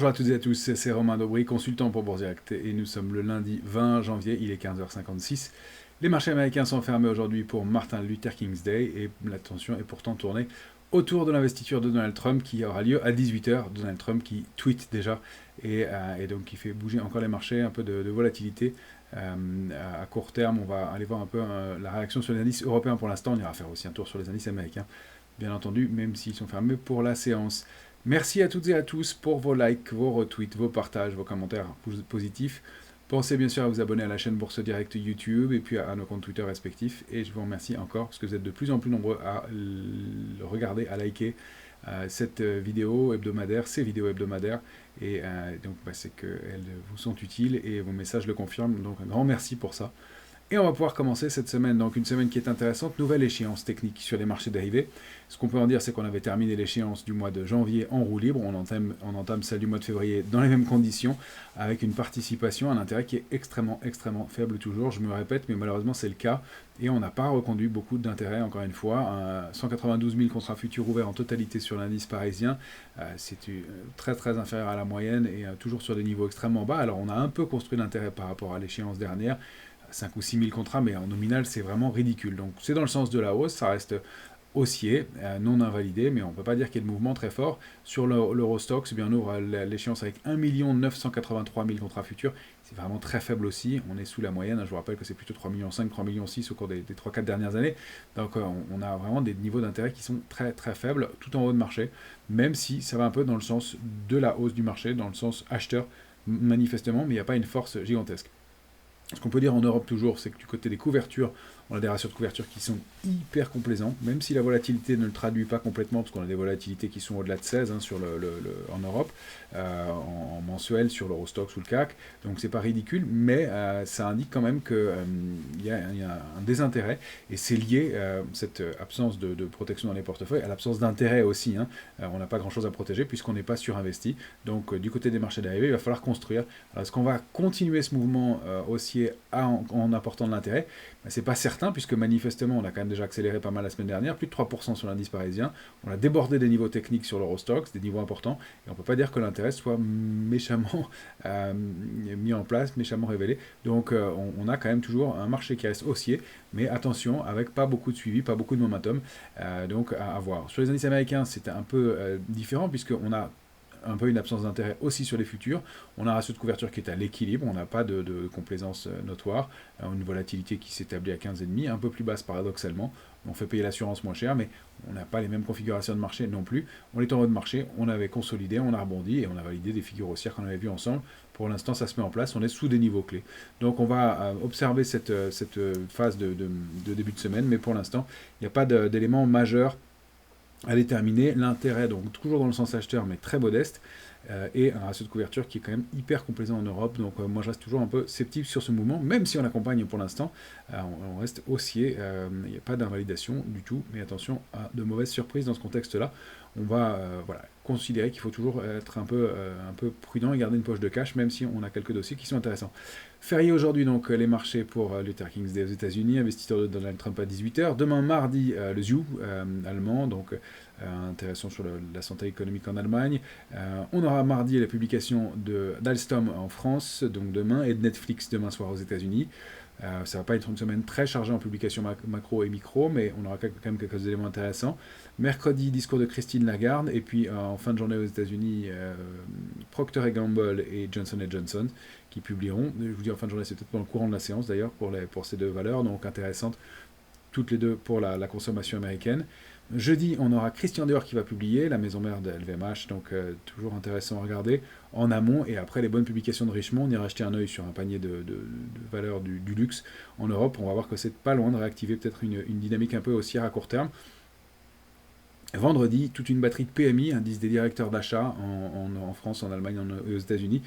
Bonjour à toutes et à tous, c'est Romain Daubry, consultant pour Bourse Direct, et nous sommes le lundi 20 janvier, il est 15h56. Les marchés américains sont fermés aujourd'hui pour Martin Luther King's Day, et l'attention est pourtant tournée autour de l'investiture de Donald Trump qui aura lieu à 18h. Donald Trump qui tweet déjà, et donc qui fait bouger encore les marchés, un peu de volatilité. À court terme, on va aller voir un peu la réaction sur les indices européens pour l'instant, on ira faire aussi un tour sur les indices américains, bien entendu, même s'ils sont fermés pour la séance. Merci à toutes et à tous pour vos likes, vos retweets, vos partages, vos commentaires positifs. Pensez bien sûr à vous abonner à la chaîne Bourse Direct YouTube et puis à nos comptes Twitter respectifs. Et je vous remercie encore parce que vous êtes de plus en plus nombreux à regarder, à liker cette vidéo hebdomadaire, ces vidéos hebdomadaires. Et donc c'est qu'elles vous sont utiles et vos messages le confirment. Donc un grand merci pour ça. Et on va pouvoir commencer cette semaine, donc une semaine qui est intéressante, nouvelle échéance technique sur les marchés dérivés. Ce qu'on peut en dire, c'est qu'on avait terminé l'échéance du mois de janvier en roue libre, on entame celle du mois de février dans les mêmes conditions, avec une participation, un intérêt qui est extrêmement faible toujours, je me répète, mais malheureusement c'est le cas, et on n'a pas reconduit beaucoup d'intérêt, encore une fois, 192 000 contrats futurs ouverts en totalité sur l'indice parisien, c'est très inférieur à la moyenne, et toujours sur des niveaux extrêmement bas. Alors on a un peu construit l'intérêt par rapport à l'échéance dernière, 5 ou 6 000 contrats, mais en nominal, c'est vraiment ridicule. Donc c'est dans le sens de la hausse, ça reste haussier, non invalidé, mais on ne peut pas dire qu'il y ait de mouvement très fort. Sur l'Eurostoxx, on ouvre l'échéance avec 1 983 000 contrats futurs. C'est vraiment très faible aussi. On est sous la moyenne. Je vous rappelle que c'est plutôt 3,5 millions, 3,6 millions au cours des 3-4 dernières années. Donc on a vraiment des niveaux d'intérêt qui sont très faibles, tout en haut de marché, même si ça va un peu dans le sens de la hausse du marché, dans le sens acheteur, manifestement, mais il n'y a pas une force gigantesque. Ce qu'on peut dire en Europe toujours, c'est que du côté des couvertures, on a des ratios de couverture qui sont hyper complaisants, même si la volatilité ne le traduit pas complètement, parce qu'on a des volatilités qui sont au-delà de 16 sur en Europe, en mensuel sur l'Eurostoxx ou le CAC, donc c'est pas ridicule, mais ça indique quand même qu'il y a un désintérêt, et c'est lié, cette absence de protection dans les portefeuilles, à l'absence d'intérêt aussi. On n'a pas grand-chose à protéger puisqu'on n'est pas surinvesti, donc du côté des marchés dérivés, il va falloir construire. Alors, est-ce qu'on va continuer ce mouvement haussier en apportant de l'intérêt? C'est pas certain, puisque manifestement, on a quand même déjà accéléré pas mal la semaine dernière, plus de 3% sur l'indice parisien. On a débordé des niveaux techniques sur l'Eurostoxx, des niveaux importants, et on ne peut pas dire que l'intérêt soit méchamment mis en place, méchamment révélé. Donc on a quand même toujours un marché qui reste haussier, mais attention, avec pas beaucoup de suivi, pas beaucoup de momentum, donc à voir. Sur les indices américains, c'est un peu différent, puisqu'on a un peu une absence d'intérêt aussi sur les futurs. On a un ratio de couverture qui est à l'équilibre, on n'a pas de complaisance notoire, une volatilité qui s'établit à 15,5, un peu plus basse paradoxalement. On fait payer l'assurance moins cher, mais on n'a pas les mêmes configurations de marché non plus. On est en haut de marché, on avait consolidé, on a rebondi et on a validé des figures haussières qu'on avait vues ensemble. Pour l'instant, ça se met en place, on est sous des niveaux clés. Donc on va observer cette phase de début de semaine, mais pour l'instant, il n'y a pas d'éléments majeurs à déterminer. L'intérêt, donc toujours dans le sens acheteur, mais très modeste, et un ratio de couverture qui est quand même hyper complaisant en Europe. Donc moi je reste toujours un peu sceptique sur ce mouvement, même si on accompagne pour l'instant, on reste haussier, il n'y a pas d'invalidation du tout, mais attention à de mauvaises surprises dans ce contexte-là. On va considérer qu'il faut toujours être un peu prudent et garder une poche de cash, même si on a quelques dossiers qui sont intéressants. Férié aujourd'hui, donc les marchés pour Luther King's Day aux États-Unis, investisseur de Donald Trump à 18h. Demain mardi, le ZU allemand, donc intéressant sur la santé économique en Allemagne. On aura mardi la publication d'Alstom en France, donc demain, et de Netflix demain soir aux États-Unis. Ça va pas être une semaine très chargée en publications macro et micro, mais on aura quand même quelques éléments intéressants. Mercredi, discours de Christine Lagarde, et puis en fin de journée aux États-Unis, Procter & Gamble et Johnson & Johnson qui publieront. Je vous dis en fin de journée, c'est peut-être dans le courant de la séance d'ailleurs pour ces deux valeurs, donc intéressantes toutes les deux pour la consommation américaine. Jeudi, on aura Christian Dior qui va publier, la maison mère de LVMH, donc toujours intéressant à regarder en amont, et après les bonnes publications de Richemont, on ira jeter un œil sur un panier de valeurs du luxe en Europe. On va voir que c'est pas loin de réactiver peut-être une dynamique un peu haussière à court terme. Vendredi, toute une batterie de PMI, indice des directeurs d'achat en France, en Allemagne et aux États-Unis.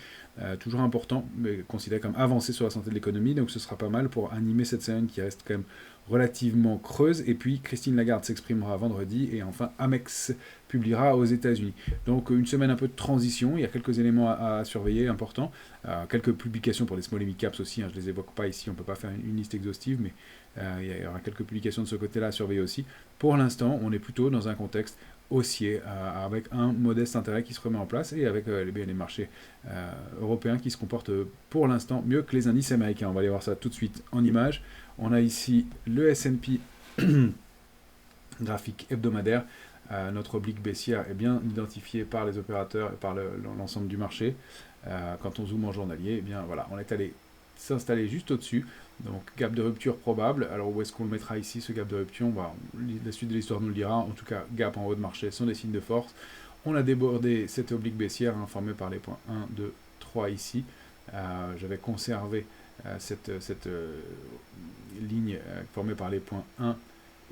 Toujours important, mais considéré comme avancé sur la santé de l'économie, donc ce sera pas mal pour animer cette semaine qui reste quand même relativement creuse. Et puis Christine Lagarde s'exprimera vendredi, et enfin Amex publiera aux États-Unis. Donc une semaine un peu de transition, il y a quelques éléments à surveiller importants, quelques publications pour les small et mid caps aussi, je ne les évoque pas ici, on ne peut pas faire une liste exhaustive, mais il y aura quelques publications de ce côté-là à surveiller aussi. Pour l'instant, on est plutôt dans un contexte haussier, avec un modeste intérêt qui se remet en place et avec les marchés européens qui se comportent pour l'instant mieux que les indices américains. On va aller voir ça tout de suite en image. On a ici le S&P graphique hebdomadaire. Notre oblique baissière est bien identifiée par les opérateurs et par l'ensemble du marché. Quand on zoome en journalier, eh bien voilà, on est allé s'installer juste au-dessus. Donc gap de rupture probable. Alors où est-ce qu'on le mettra ici, ce gap de rupture? La suite de l'histoire nous le dira. En tout cas, gap en haut de marché sont des signes de force. On a débordé cette oblique baissière formée par les points 1, 2, 3 ici. J'avais conservé cette ligne formée par les points 1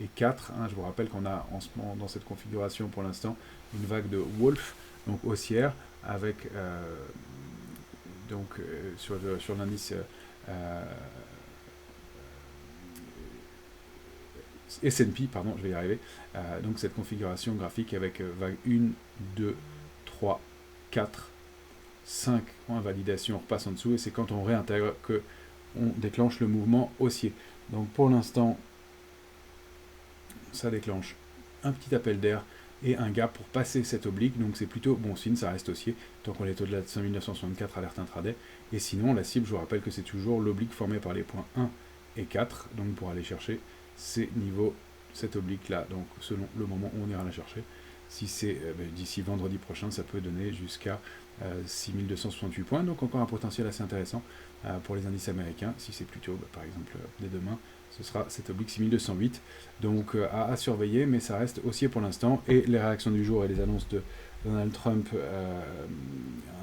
et 4. Je vous rappelle qu'on a en ce moment dans cette configuration pour l'instant une vague de Wolf, donc haussière, avec sur l'indice S&P, pardon, je vais y arriver. Donc cette configuration graphique avec vague 1, 2, 3, 4, 5 en validation, on repasse en dessous et c'est quand on réintègre que on déclenche le mouvement haussier. Donc pour l'instant, ça déclenche un petit appel d'air et un gap pour passer cette oblique, donc c'est plutôt bon signe, ça reste haussier, tant qu'on est au-delà de 5964 alerte intraday, et sinon la cible, je vous rappelle que c'est toujours l'oblique formée par les points 1 et 4, donc pour aller chercher ces niveaux, cette oblique là, donc selon le moment où on ira la chercher, si c'est d'ici vendredi prochain, ça peut donner jusqu'à 6268 points, donc encore un potentiel assez intéressant pour les indices américains, si c'est plutôt par exemple dès demain, ce sera cette oblique 6208. Donc à surveiller, mais ça reste haussier pour l'instant. Et les réactions du jour et les annonces de Donald Trump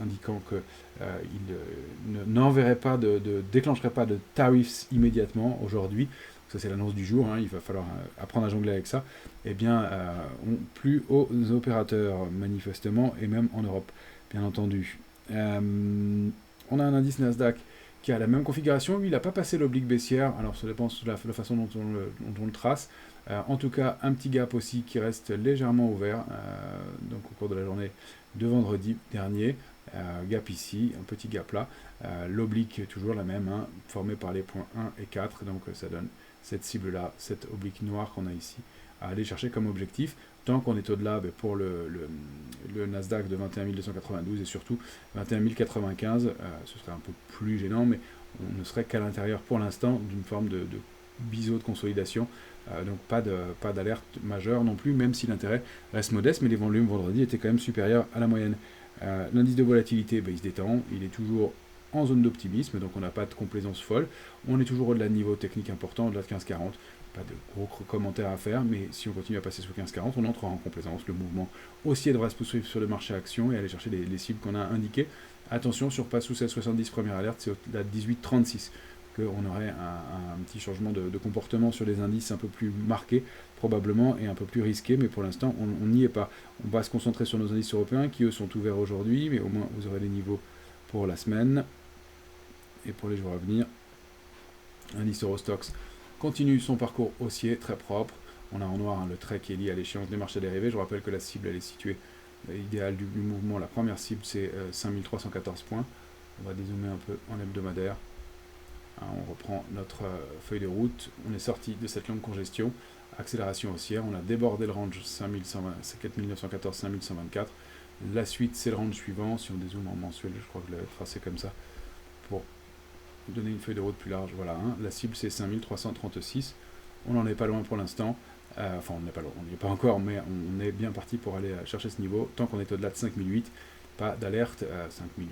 indiquant qu'il n'enverrait pas, déclencherait pas de tarifs immédiatement aujourd'hui. Ça c'est l'annonce du jour, il va falloir apprendre à jongler avec ça. Eh bien, plus aux opérateurs manifestement, et même en Europe, bien entendu. On a un indice Nasdaq qui a la même configuration, lui il n'a pas passé l'oblique baissière, alors ça dépend de la façon dont on le trace. En tout cas, un petit gap aussi qui reste légèrement ouvert, donc au cours de la journée de vendredi dernier. Gap ici, un petit gap là. L'oblique est toujours la même, formée par les points 1 et 4, donc ça donne cette cible là, cette oblique noire qu'on a ici, à aller chercher comme objectif. Tant qu'on est au-delà, pour le Nasdaq de 21 292 et surtout 21 095, ce serait un peu plus gênant, mais on ne serait qu'à l'intérieur pour l'instant d'une forme de biseau de consolidation, donc pas d'alerte majeure non plus, même si l'intérêt reste modeste, mais les volumes vendredi étaient quand même supérieurs à la moyenne. L'indice de volatilité, il se détend, il est toujours en zone d'optimisme, donc on n'a pas de complaisance folle, on est toujours au-delà de niveau technique important, au-delà de 15,40, pas de gros commentaires à faire, mais si on continue à passer sous 15,40, on entrera en complaisance, le mouvement haussier devra se poursuivre sur le marché action et aller chercher les cibles qu'on a indiquées. Attention, sur pas sous 16,70, première alerte, c'est au-delà de 18,36, qu'on aurait un petit changement de comportement sur les indices un peu plus marqués, probablement, et un peu plus risqué, mais pour l'instant, on n'y est pas. On va se concentrer sur nos indices européens, qui eux sont ouverts aujourd'hui, mais au moins vous aurez les niveaux pour la semaine, et pour les jours à venir. L'indice Eurostoxx continue son parcours haussier, très propre. On a en noir le trait qui est lié à l'échéance des marchés dérivés. Je vous rappelle que la cible, elle est située, l'idéal du mouvement, la première cible, c'est 5314 points. On va dézoomer un peu en hebdomadaire. On reprend notre feuille de route. On est sorti de cette longue congestion. Accélération haussière. On a débordé le range 4914, 5124. La suite, c'est le range suivant. Si on dézoome en mensuel, je crois que je l'avais tracé comme ça pour donner une feuille de route plus large. Voilà, la cible, c'est 5336. On n'en est pas loin pour l'instant. Enfin, on n'est pas loin, on n'y est pas encore, mais on est bien parti pour aller chercher ce niveau. Tant qu'on est au-delà de 5008, pas d'alerte,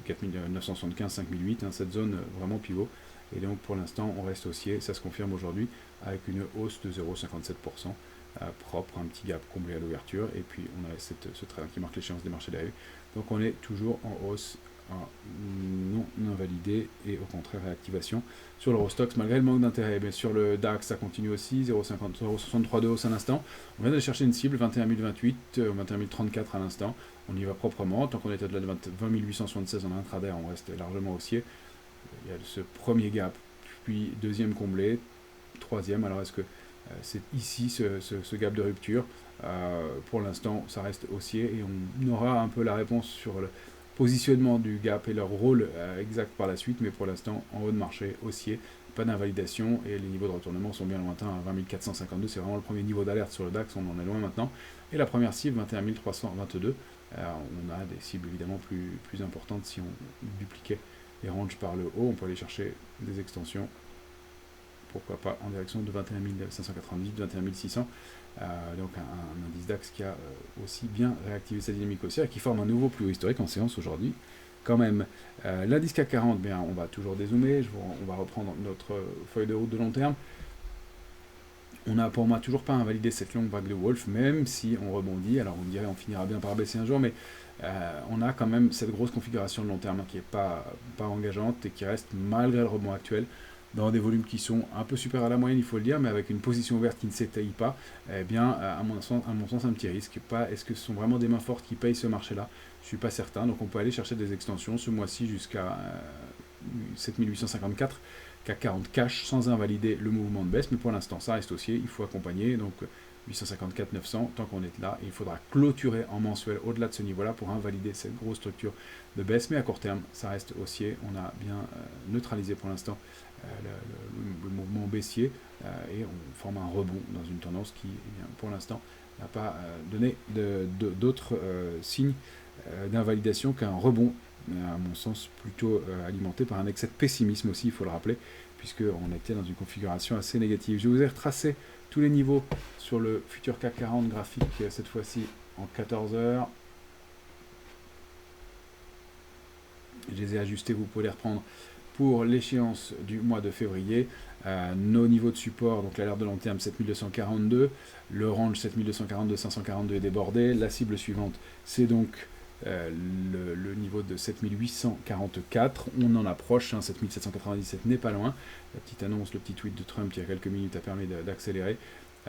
4975, 5008, cette zone vraiment pivot. Et donc pour l'instant, on reste haussier, ça se confirme aujourd'hui avec une hausse de 0,57%, propre, un petit gap comblé à l'ouverture, et puis on a ce trait qui marque l'échéance des marchés dérivés. Donc on est toujours en hausse, non invalidé, et au contraire réactivation sur l'Eurostoxx malgré le manque d'intérêt. Mais sur le DAX, ça continue aussi, 0,63 de hausse à l'instant. On vient de chercher une cible, 21 028, 21 034 à l'instant. On y va proprement, tant qu'on est au-delà de 20 876 en intraday, on reste largement haussier. Il y a ce premier gap, puis deuxième comblé, troisième. Alors est-ce que c'est ici ce gap de rupture? Pour l'instant, ça reste haussier et on aura un peu la réponse sur le positionnement du gap et leur rôle exact par la suite, mais pour l'instant, en haut de marché, haussier, pas d'invalidation et les niveaux de retournement sont bien lointains à 20 452, c'est vraiment le premier niveau d'alerte sur le DAX, on en est loin maintenant. Et la première cible, 21 322, on a des cibles évidemment plus importantes si on dupliquait les ranges par le haut, on peut aller chercher des extensions, pourquoi pas en direction de 21 590, 21 600, donc un indice DAX qui a aussi bien réactivé sa dynamique haussière et qui forme un nouveau plus haut historique en séance aujourd'hui. Quand même, l'indice CAC 40, bien, on va toujours dézoomer, on va reprendre notre feuille de route de long terme. On n'a pour moi toujours pas invalidé cette longue vague de Wolf, même si on rebondit. Alors on dirait on finira bien par baisser un jour, mais on a quand même cette grosse configuration de long terme qui n'est pas engageante et qui reste, malgré le rebond actuel, dans des volumes qui sont un peu supérieurs à la moyenne, il faut le dire, mais avec une position ouverte qui ne s'étaye pas, eh bien, à mon sens, un petit risque. Est-ce que ce sont vraiment des mains fortes qui payent ce marché-là? Je ne suis pas certain, donc on peut aller chercher des extensions ce mois-ci jusqu'à 7854, CAC 40 cash, sans invalider le mouvement de baisse, mais pour l'instant, ça reste haussier, il faut accompagner, donc 854 900, tant qu'on est là, il faudra clôturer en mensuel au-delà de ce niveau-là pour invalider cette grosse structure de baisse, mais à court terme, ça reste haussier, on a bien neutralisé pour l'instant le mouvement baissier et on forme un rebond dans une tendance qui, eh bien, pour l'instant, n'a pas donné d'autres signes d'invalidation qu'un rebond, à mon sens plutôt alimenté par un excès de pessimisme aussi, il faut le rappeler, puisqu'on était dans une configuration assez négative. Je vous ai retracé tous les niveaux sur le futur CAC 40 graphique, cette fois-ci en 14 heures. Je les ai ajustés, vous pouvez les reprendre pour l'échéance du mois de février. Nos niveaux de support, donc l'alerte de long terme 7242, le range 7242-542 est débordé. La cible suivante, c'est donc le niveau de 7844. On en approche, 7797 n'est pas loin. La petite annonce, le petit tweet de Trump il y a quelques minutes a permis d'accélérer.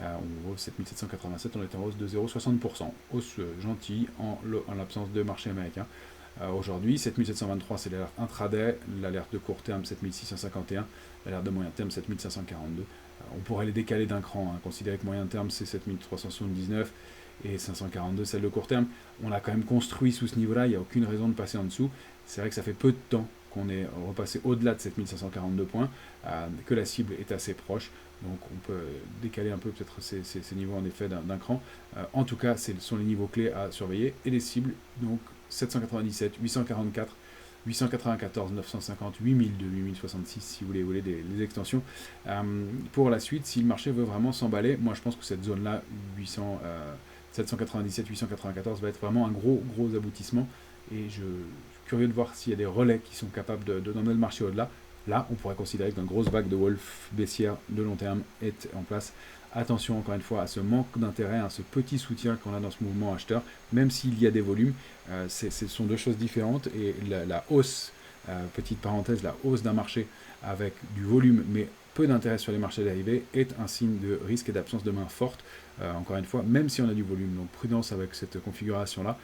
On vaut 7787, on est en hausse de 0,60%. Hausse gentille en l'absence de marché américain. Aujourd'hui, 7723, c'est l'alerte intraday, l'alerte de court terme 7651, l'alerte de moyen terme 7542. On pourrait les décaler d'un cran, considérer que moyen terme c'est 7379 et 542 celle de court terme. On a quand même construit sous ce niveau-là, il n'y a aucune raison de passer en dessous. C'est vrai que ça fait peu de temps qu'on est repassé au-delà de 7542 points, que la cible est assez proche. Donc on peut décaler un peu peut-être ces niveaux en effet d'un cran. En tout cas, ce sont les niveaux clés à surveiller et les cibles, donc 797, 844, 894, 950, 8002, 8066 si vous voulez des extensions. Pour la suite, si le marché veut vraiment s'emballer, moi je pense que cette zone-là, 797, 894 va être vraiment un gros aboutissement et je suis curieux de voir s'il y a des relais qui sont capables d'emmener le marché au-delà. Là, on pourrait considérer qu'une grosse vague de Wolf baissière de long terme est en place. Attention encore une fois à ce manque d'intérêt, à ce petit soutien qu'on a dans ce mouvement acheteur, même s'il y a des volumes, ce sont deux choses différentes et la hausse, petite parenthèse, la hausse d'un marché avec du volume mais peu d'intérêt sur les marchés dérivés est un signe de risque et d'absence de main forte, encore une fois, même si on a du volume. Donc prudence avec cette configuration-là,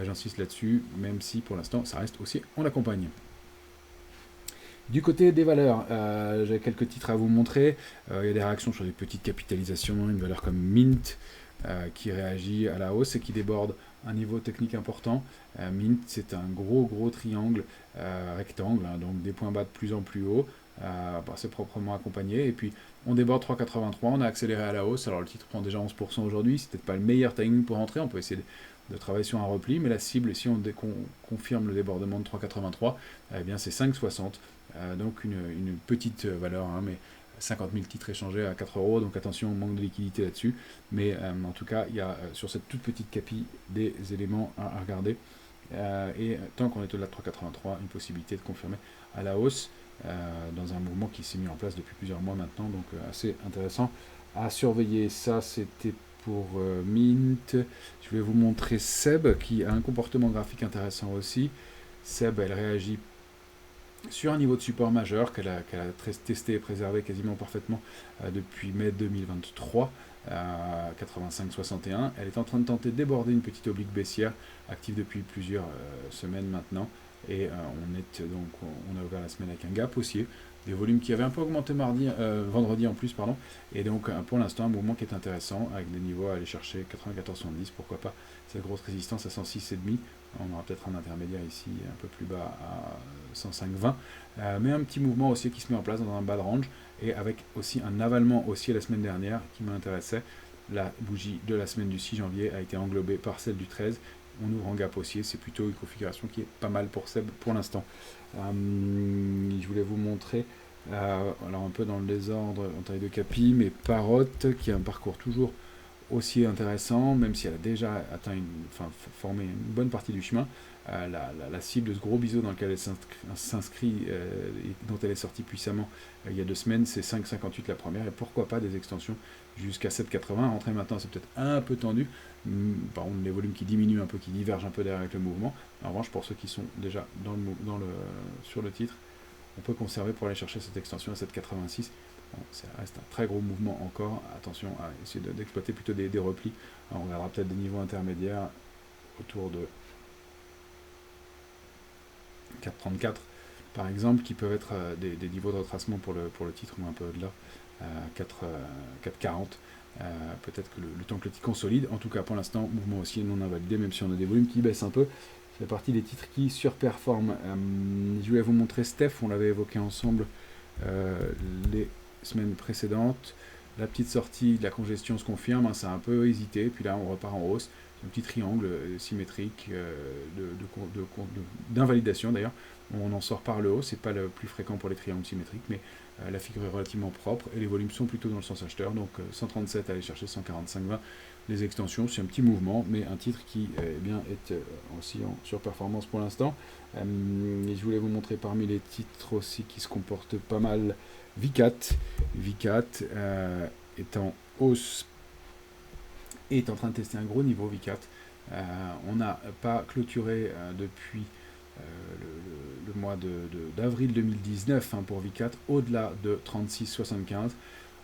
j'insiste là-dessus, même si pour l'instant ça reste aussi en accompagne. Du côté des valeurs, j'ai quelques titres à vous montrer. Il y a des réactions sur les petites capitalisations, une valeur comme Mint qui réagit à la hausse et qui déborde un niveau technique important. Mint, c'est un gros triangle rectangle, donc des points bas de plus en plus haut. C'est proprement accompagné. Et puis on déborde 3,83, on a accéléré à la hausse. Alors le titre prend déjà 11% aujourd'hui, c'est peut-être pas le meilleur timing pour entrer. On peut essayer de travailler sur un repli, mais la cible, si on confirme le débordement de 3,83, eh bien c'est 5,60. Donc une petite valeur, mais 50 000 titres échangés à 4 euros, donc attention, manque de liquidité là-dessus. Mais en tout cas, il y a sur cette toute petite capi des éléments à regarder. Et tant qu'on est au-delà de 3,83, une possibilité de confirmer à la hausse dans un mouvement qui s'est mis en place depuis plusieurs mois maintenant, donc assez intéressant à surveiller. Ça, c'était pour Mint. Je vais vous montrer Seb, qui a un comportement graphique intéressant aussi. Seb, elle réagit sur un niveau de support majeur qu'elle a testé et préservé quasiment parfaitement depuis mai 2023, 85,61. Elle est en train de tenter de déborder une petite oblique baissière, active depuis plusieurs semaines maintenant. Et on a ouvert la semaine avec un gap haussier. des volumes qui avaient un peu augmenté vendredi en plus, pardon, et donc pour l'instant un mouvement qui est intéressant, avec des niveaux à aller chercher 94,70, pourquoi pas cette grosse résistance à 106,5, on aura peut-être un intermédiaire ici un peu plus bas à 105,20, mais un petit mouvement haussier qui se met en place dans un bas de range, et avec aussi un avalement haussier la semaine dernière qui m'intéressait. La bougie de la semaine du 6 janvier a été englobée par celle du 13. On ouvre en gap haussier, c'est plutôt une configuration qui est pas mal pour Seb pour l'instant. Je voulais vous montrer, alors un peu dans le désordre en taille de capi, mais Parrot qui a un parcours toujours aussi intéressant, même si elle a déjà formé une bonne partie du chemin. La cible de ce gros biseau dans lequel elle s'inscrit et dont elle est sortie puissamment il y a 2 semaines, c'est 5,58 la première, et pourquoi pas des extensions jusqu'à 7,80. Rentrer maintenant, c'est peut-être un peu tendu. Par contre, les volumes qui diminuent un peu, qui divergent un peu derrière avec le mouvement. En revanche, pour ceux qui sont déjà sur le titre, on peut conserver pour aller chercher cette extension à 7,86. Bon, ça reste un très gros mouvement encore. Attention à essayer d'exploiter plutôt des replis. Alors, on regardera peut-être des niveaux intermédiaires autour de 4,34 par exemple, qui peuvent être des niveaux de retracement pour le titre, ou un peu au-delà, 4,40. Peut-être que le temps que le titre consolide. En tout cas, pour l'instant, mouvement haussier non invalidé, même si on a des volumes qui baissent un peu. Ça fait partie des titres qui surperforment. Je voulais vous montrer Steph, on l'avait évoqué ensemble les semaines précédentes. La petite sortie de la congestion se confirme, ça a un peu hésité, puis là on repart en hausse. C'est un petit triangle symétrique d'invalidation d'ailleurs. On en sort par le haut, c'est pas le plus fréquent pour les triangles symétriques, mais la figure est relativement propre et les volumes sont plutôt dans le sens acheteur, donc 137 à aller chercher 145,20. Les extensions, c'est un petit mouvement, mais un titre qui est aussi en surperformance pour l'instant. Et je voulais vous montrer parmi les titres aussi qui se comportent pas mal, Vicat. Vicat est en hausse et est en train de tester un gros niveau Vicat. On n'a pas clôturé depuis le mois d'avril 2019 pour Vicat au-delà de 36,75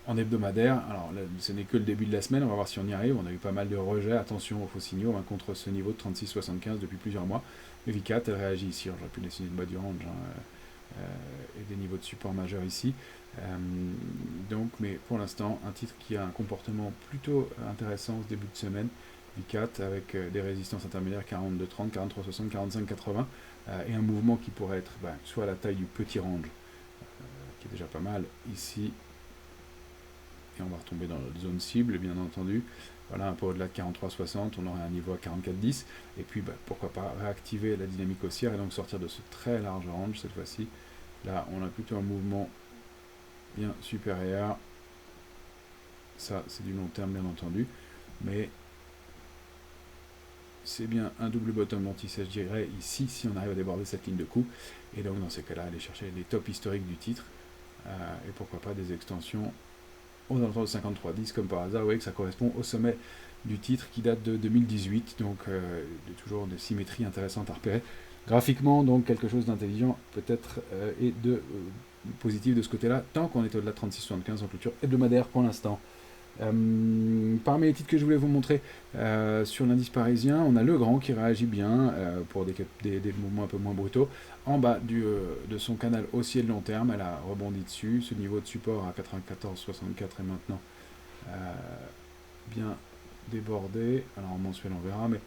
en hebdomadaire. Alors là, ce n'est que le début de la semaine, on va voir si on y arrive. On a eu pas mal de rejets, attention aux faux signaux contre ce niveau de 36,75 depuis plusieurs mois. Mais Vicat, elle réagit ici. J'aurais pu dessiner une bas du range et des niveaux de support majeurs ici. Mais pour l'instant, un titre qui a un comportement plutôt intéressant ce début de semaine. Vicat avec des résistances intermédiaires 42,30, 43,60, 45,80 et un mouvement qui pourrait être soit à la taille du petit range, qui est déjà pas mal ici, et on va retomber dans notre zone cible bien entendu. Voilà, un peu au-delà de 43,60, on aurait un niveau à 44,10, et puis pourquoi pas réactiver la dynamique haussière et donc sortir de ce très large range cette fois-ci. Là, on a plutôt un mouvement bien supérieur. Ça, c'est du long terme bien entendu, mais c'est bien un double bottom anti-sèche, je dirais, ici, si on arrive à déborder cette ligne de coup. Et donc, dans ces cas-là, aller chercher les tops historiques du titre. Et pourquoi pas des extensions aux alentours de 53,10, comme par hasard. Vous voyez que ça correspond au sommet du titre qui date de 2018. Donc, toujours des symétries intéressantes à repérer. Graphiquement, donc, quelque chose d'intelligent, peut-être, et de positif de ce côté-là, tant qu'on est au-delà de 36,75 en clôture hebdomadaire pour l'instant. Parmi les titres que je voulais vous montrer sur l'indice parisien, on a Legrand qui réagit bien pour des mouvements un peu moins brutaux. En bas de son canal haussier de long terme, elle a rebondi dessus. Ce niveau de support à 94,64 est maintenant bien débordé. Alors en mensuel on verra, mais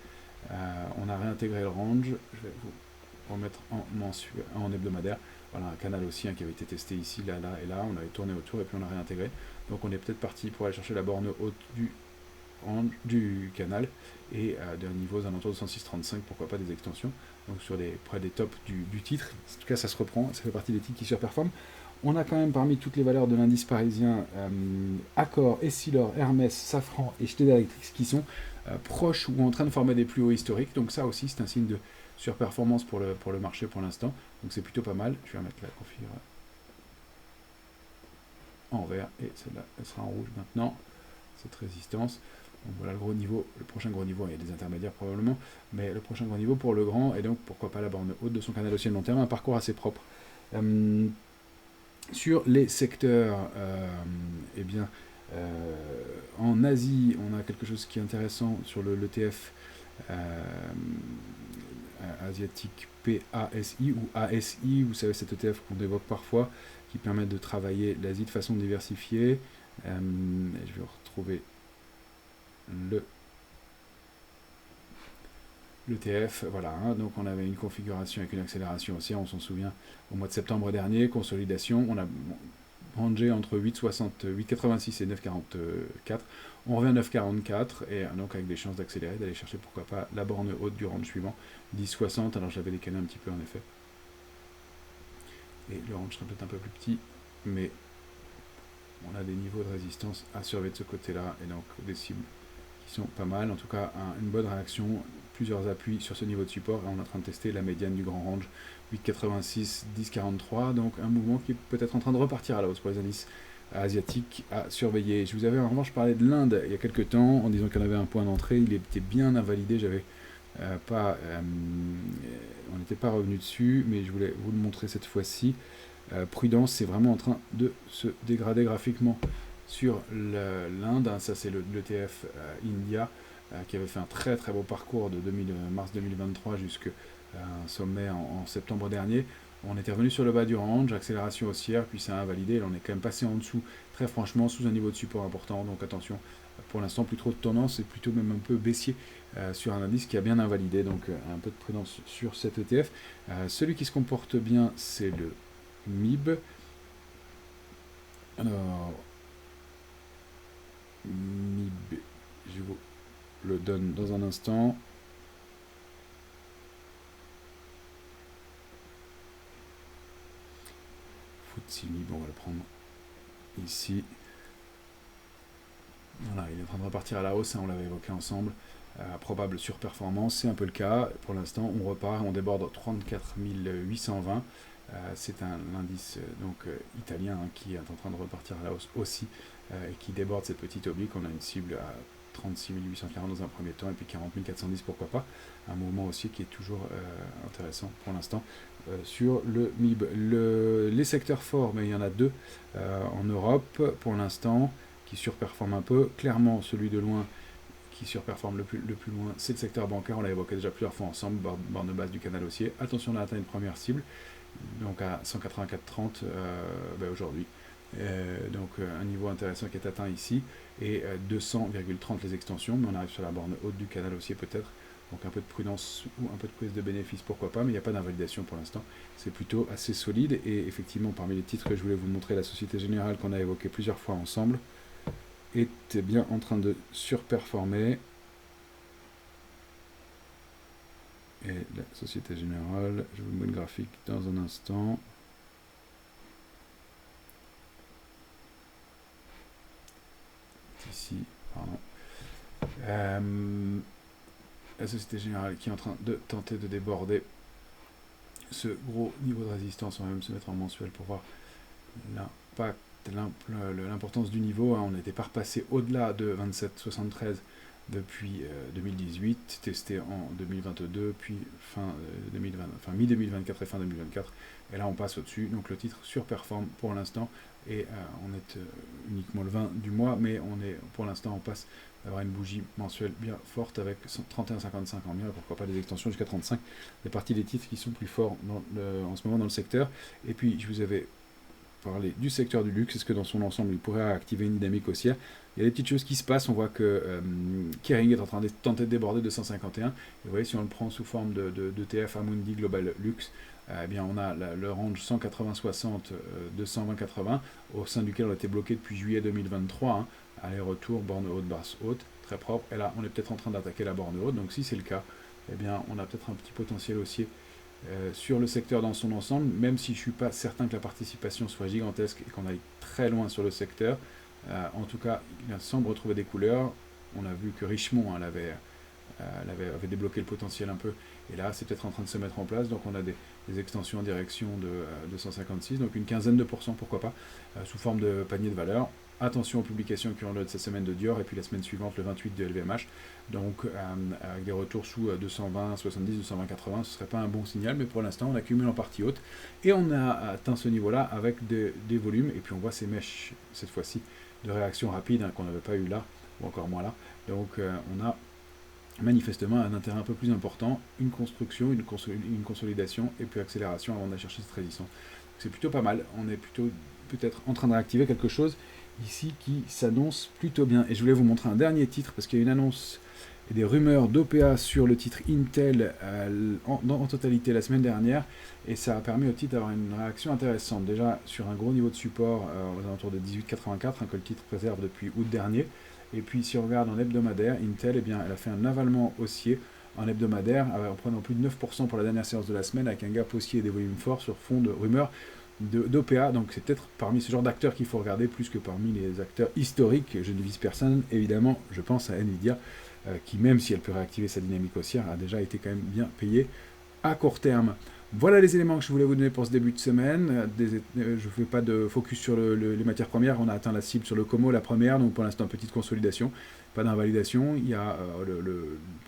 on a réintégré le range. Je vais vous remettre en hebdomadaire. Voilà, un canal aussi qui avait été testé ici, là et là. On avait tourné autour et puis on a réintégré. Donc on est peut-être parti pour aller chercher la borne haute du canal et d'un niveau aux alentours de 106,35, pourquoi pas des extensions. Donc près des tops du titre. En tout cas, ça se reprend, ça fait partie des titres qui surperforment. On a quand même parmi toutes les valeurs de l'indice parisien Accor, Essilor, Hermès, Safran et Schneider Electric qui sont proches ou en train de former des plus hauts historiques. Donc ça aussi, c'est un signe de surperformance pour le marché pour l'instant. Donc c'est plutôt pas mal. Je vais remettre la config en vert et celle-là, elle sera en rouge maintenant, cette résistance. Donc voilà le gros niveau, le prochain gros niveau, il y a des intermédiaires probablement, mais le prochain gros niveau pour le grand, et donc pourquoi pas la borne haute de son canal haussier long terme, un parcours assez propre. Sur les secteurs, en Asie, on a quelque chose qui est intéressant sur l'ETF asiatique PASI ou ASI, vous savez cet ETF qu'on évoque parfois, qui permet de travailler l'Asie de façon diversifiée. Je vais retrouver l'ETF, voilà, hein, donc on avait une configuration avec une accélération haussière, on s'en souvient, au mois de septembre dernier, consolidation, on a rangé entre 8,86 et 9,44, on revient à 9,44, et donc avec des chances d'accélérer, d'aller chercher pourquoi pas la borne haute du range suivant, 10,60, alors j'avais décalé un petit peu en effet, et le range serait peut-être un peu plus petit, mais on a des niveaux de résistance à surveiller de ce côté-là, et donc des cibles qui sont pas mal, en tout cas une bonne réaction, plusieurs appuis sur ce niveau de support, et on est en train de tester la médiane du grand range, 8,86, 10,43, donc un mouvement qui est peut-être en train de repartir à la hausse pour les indices asiatiques à surveiller. Je vous avais en revanche parlé de l'Inde il y a quelques temps, en disant qu'il y en avait un point d'entrée, il était bien invalidé, on n'était pas revenu dessus, mais je voulais vous le montrer cette fois-ci. Prudence, c'est vraiment en train de se dégrader graphiquement sur l'Inde, ça c'est l'ETF India, qui avait fait un très très beau parcours de mars 2023 jusqu'à un sommet en septembre dernier. On était revenu sur le bas du range, accélération haussière, puis ça a invalidé, là on est quand même passé en dessous, très franchement, sous un niveau de support important, donc attention, pour l'instant plus trop de tendance, et plutôt même un peu baissier sur un indice qui a bien invalidé, donc un peu de prudence sur cet ETF. Celui qui se comporte bien, c'est le MIB. Alors, MIB, je vous le donne dans un instant. FTSE MIB, on va le prendre ici. Voilà, il est en train de repartir à la hausse, hein, on l'avait évoqué ensemble. Probable surperformance, c'est un peu le cas. Pour l'instant, on repart, on déborde 34 820. C'est un indice italien, hein, qui est en train de repartir à la hausse aussi, et qui déborde cette petite oblique. On a une cible à 36 840 dans un premier temps, et puis 40 410, pourquoi pas. Un mouvement aussi qui est toujours intéressant pour l'instant sur le MIB. Les secteurs forts, mais il y en a deux en Europe pour l'instant, qui surperforment un peu. Clairement, celui de loin qui surperforme le plus loin, c'est le secteur bancaire. On l'a évoqué déjà plusieurs fois ensemble, borne de base du canal haussier. Attention, on a atteint une première cible, donc à 184,30 aujourd'hui. Donc un niveau intéressant qui est atteint ici, et 200,30 les extensions, mais on arrive sur la borne haute du canal haussier peut-être. Donc un peu de prudence ou un peu de prise de bénéfice, pourquoi pas, mais il n'y a pas d'invalidation pour l'instant. C'est plutôt assez solide, et effectivement, parmi les titres que je voulais vous montrer, la Société Générale qu'on a évoqué plusieurs fois ensemble, était bien en train de surperformer. Et la Société Générale, je vous mets le graphique dans un instant. Ici, pardon. La Société Générale qui est en train de tenter de déborder ce gros niveau de résistance. On va même se mettre en mensuel pour voir l'impact, l'importance du niveau, hein. On n'était pas repassé au-delà de 27,73 depuis 2018, testé en 2022, puis mi-2024 et fin 2024, et là on passe au-dessus, donc le titre surperforme pour l'instant, et on est uniquement le 20 du mois, mais on est pour l'instant on passe d'avoir une bougie mensuelle bien forte avec 31,55 en mire, pourquoi pas des extensions jusqu'à 35, des parties des titres qui sont plus forts en ce moment dans le secteur. Et puis je vous avais parler du secteur du luxe. Est-ce que dans son ensemble, il pourrait activer une dynamique haussière? Il y a des petites choses qui se passent. On voit que Kering est en train de tenter de déborder 251. Et vous voyez, si on le prend sous forme d'ETF Amundi Global Luxe, eh bien, on a le range 180-60, 220-80, au sein duquel on a été bloqué depuis juillet 2023. Hein. Aller-retour, borne haute, basse haute, très propre. Et là, on est peut-être en train d'attaquer la borne haute. Donc, si c'est le cas, eh bien, on a peut-être un petit potentiel haussier sur le secteur dans son ensemble, même si je ne suis pas certain que la participation soit gigantesque et qu'on aille très loin sur le secteur. En tout cas, il semble retrouver des couleurs. On a vu que Richemont, hein, avait débloqué le potentiel un peu, et là c'est peut-être en train de se mettre en place, donc on a des extensions en direction de 256, donc une quinzaine de pourcents, pourquoi pas, sous forme de panier de valeur. Attention aux publications qui ont lieu de cette semaine de Dior, et puis la semaine suivante, le 28 de LVMH, donc avec des retours sous 220, 70, 220, 80, ce ne serait pas un bon signal, mais pour l'instant on accumule en partie haute, et on a atteint ce niveau-là avec des volumes, et puis on voit ces mèches, cette fois-ci, de réaction rapide, hein, qu'on n'avait pas eu là, ou encore moins là, donc on a manifestement un intérêt un peu plus important, une construction, une consolidation, et puis accélération avant d'aller chercher cette résistance. C'est plutôt pas mal, on est plutôt peut-être en train de réactiver quelque chose ici qui s'annonce plutôt bien. Et je voulais vous montrer un dernier titre, parce qu'il y a une annonce et des rumeurs d'OPA sur le titre Intel en totalité la semaine dernière, et ça a permis au titre d'avoir une réaction intéressante. Déjà sur un gros niveau de support aux alentours de 18,84, que le titre préserve depuis août dernier. Et puis si on regarde en hebdomadaire, Intel, eh bien, elle a fait un avalement haussier en hebdomadaire, en prenant plus de 9% pour la dernière séance de la semaine, avec un gap haussier et des volumes forts sur fond de rumeurs d'OPA. Donc c'est peut-être parmi ce genre d'acteurs qu'il faut regarder plus que parmi les acteurs historiques. Je ne vise personne, évidemment, je pense à Nvidia, qui même si elle peut réactiver sa dynamique haussière, a déjà été quand même bien payée à court terme. Voilà les éléments que je voulais vous donner pour ce début de semaine. Je ne fais pas de focus sur les matières premières. On a atteint la cible sur le Como, la première, donc pour l'instant petite consolidation, pas d'invalidation. Il y a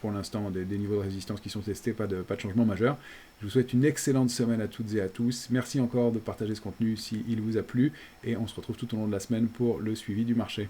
pour l'instant des niveaux de résistance qui sont testés, pas de changement majeur. Je vous souhaite une excellente semaine à toutes et à tous. Merci encore de partager ce contenu s'il vous a plu, et on se retrouve tout au long de la semaine pour le suivi du marché.